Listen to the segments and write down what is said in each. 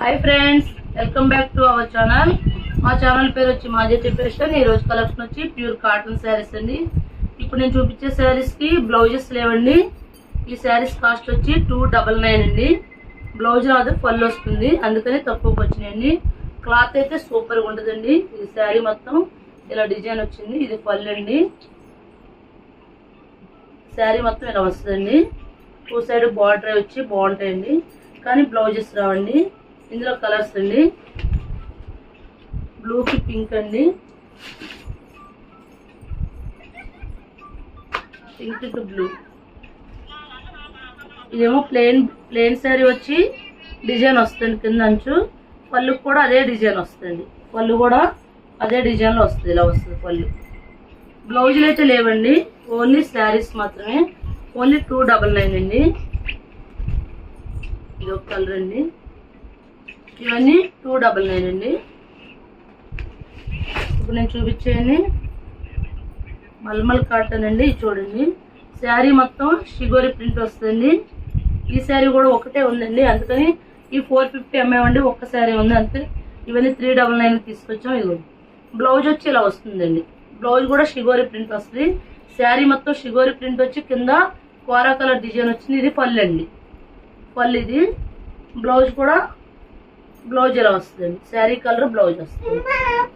Hi friends, welcome back to our channel. మా channel పేరు వచ్చి మాజేటి ఫ్యాషన్। ఈ రోజు కలెక్షన్ వచ్చి ప్యూర్ కాటన్ సారీస్ అండి। ఇప్పుడు నేను చూపించే సారీస్ కి బ్లౌజెస్ లేవండి। ఈ సారీస్ కాస్ట్ వచ్చి 299 అండి। బ్లౌజ్ రాదు, పళ్ళు వస్తుంది, అందుకని తక్కువకి వచ్చినాయండి। క్లాత్ అయితే సూపర్ గా ఉంటదండి। ఈ సారీ మొత్తం ఇలా డిజైన్ వచ్చింది, ఇది పళ్ళు అండి। సారీ మొత్తం ఇలా వస్తుందండి। టూ సైడ్ బార్డర్ వచ్చి బాగుంటాయండి, కానీ బ్లౌజెస్ రావండి। ఇందులో కలర్స్ అండి, బ్లూ కి పింక్ అండి, పింక్ టు బ్లూ। ఇదేమో ప్లెయిన్ సారీ వచ్చి డిజైన్ వస్తుంది కింద అంచు, పళ్ళు కూడా అదే డిజైన్ వస్తుంది, పళ్ళు కూడా అదే డిజైన్ లో వస్తుంది, ఇలా వస్తుంది పళ్ళు। బ్లౌజులు అయితే లేవండి, ఓన్లీ శారీస్ మాత్రమే। ఓన్లీ 299 అండి। ఇది ఒక కలర్ అండి, ఇవన్నీ 299 అండి। ఇప్పుడు నేను చూపించేయండి మల్మల్ కాటన్ అండి। చూడండి, శారీ మొత్తం షిగోరి ప్రింట్ వస్తుంది। ఈ శారీ కూడా ఒకటే ఉందండి, అందుకని ఈ 450 అమ్మేవండి, ఒక్క శారీ ఉంది అంతే। ఇవన్నీ 399 తీసుకొచ్చాం। ఇది బ్లౌజ్ వచ్చి ఇలా వస్తుందండి, బ్లౌజ్ కూడా షిగోరి ప్రింట్ వస్తుంది। శారీ మొత్తం షిగోరి ప్రింట్ వచ్చి కింద కోరా కలర్ డిజైన్ వచ్చింది। ఇది పళ్ళు అండి, పళ్ళు ఇది। బ్లౌజ్ కూడా బ్లౌజ్ ఇలా వస్తుంది, శారీ కలర్ బ్లౌజ్ వస్తుంది।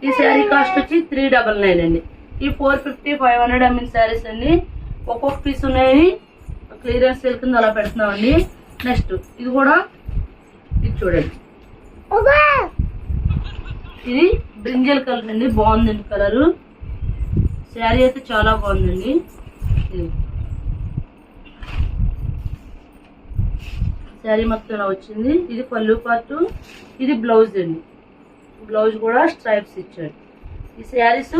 ఈ శారీ కాస్ట్ వచ్చి 399 అండి। ఈ 450 500 అమ్మిన శారీస్ అండి, ఒక్కొక్క పీస్ ఉన్నాయి, క్లియరెన్స్ సేల్ కింద అలా పెడుతున్నామండి। నెక్స్ట్ ఇది కూడా, ఇది చూడండి, ఇది బ్రింజల్ కలర్ అండి, బాగుందండి కలరు। శారీ అయితే చాలా బాగుందండి। ఇది శారీ మొత్తం ఇలా వచ్చింది, ఇది పళ్ళు పార్ట్, ఇది బ్లౌజ్ అండి। బ్లౌజ్ కూడా స్ట్రైప్స్ ఇచ్చాడు। ఈ శారీస్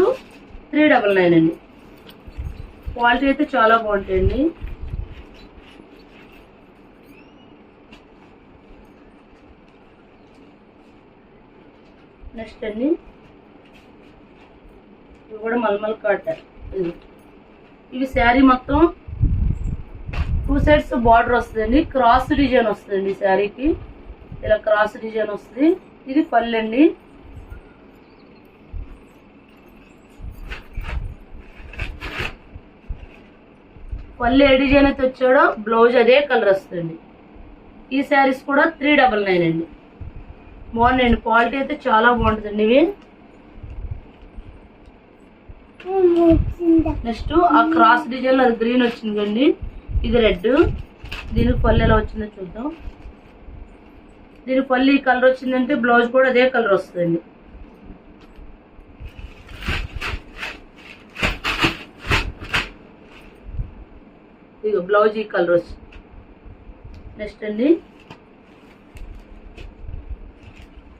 399 అండి। క్వాలిటీ అయితే చాలా బాగుంటాయండి। నెక్స్ట్ అండి, ఇవి కూడా మల్మల్ కాటన్। ఇవి శారీ మొత్తం 2 సైడ్స్ బార్డర్ వస్తుందండి, క్రాస్ డిజైన్ వస్తుందండి శారీకి, ఇలా క్రాస్ డిజైన్ వస్తుంది। ఇది పళ్ళు అండి, పళ్ళు ఏ డిజైన్ అయితే వచ్చాడో బ్లౌజ్ అదే కలర్ వస్తుంది। ఈ శారీస్ కూడా 399 అండి। బాగున్నాయండి, క్వాలిటీ అయితే చాలా బాగుంటుందండి ఇవి। నెక్స్ట్ ఆ క్రాస్ డిజైన్ లో అది గ్రీన్ వచ్చింది కండి, ఇది రెడ్। దీనికి పళ్ళు ఎలా వచ్చిందో చూద్దాం। దీనికి పళ్ళు ఈ కలర్ వచ్చిందంటే బ్లౌజ్ కూడా అదే కలర్ వస్తుందండి। ఇక బ్లౌజ్ ఈ కలర్ వచ్చింది। నెక్స్ట్ అండి,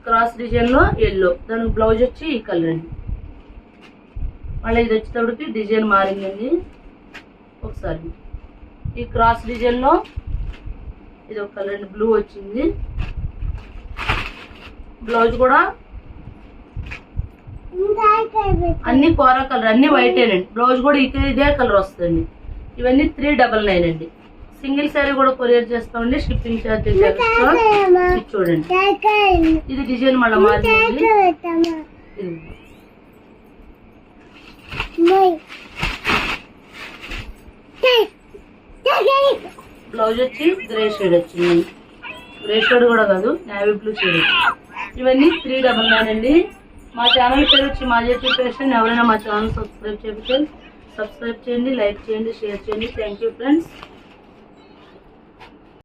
క్రాస్ డిజైన్ లో ఎల్లో, దానికి బ్లౌజ్ వచ్చి ఈ కలర్ అండి। మళ్ళీ ఇది వచ్చేటప్పటికి డిజైన్ మారిందండి ఒకసారి। ఈ క్రాస్ డిజైన్ లో ఇది ఒక కలర్ అండి, బ్లూ వచ్చింది। బ్లౌజ్ కూడా అన్ని కోరా కలర్, అన్ని వైటేనండి। బ్లౌజ్ కూడా ఇదే కలర్ వస్తుంది। ఇవన్నీ 399 అండి। సింగిల్ శారీ కూడా కొరియర్ చేస్తామండి, షిప్పింగ్ ఛార్జెస్ ఎక్స్ట్రా। ఇది చూడండి, ఇది డిజైన్ మళ్ళీ మారింది। బ్లౌజ్ వచ్చి గ్రే షేడ్ వచ్చింది, గ్రే షేడ్ కూడా కాదు, నేవీ బ్లూ షేడ్ వచ్చింది। ఇవన్నీ 399 అండి। మా ఛానల్ పేరు వచ్చి మాజేటి ఫ్యాషన్। ఎవరైనా మా ఛానల్ సబ్స్క్రైబ్ చేయండి, లైక్ చేయండి, షేర్ చేయండి। Thank you friends.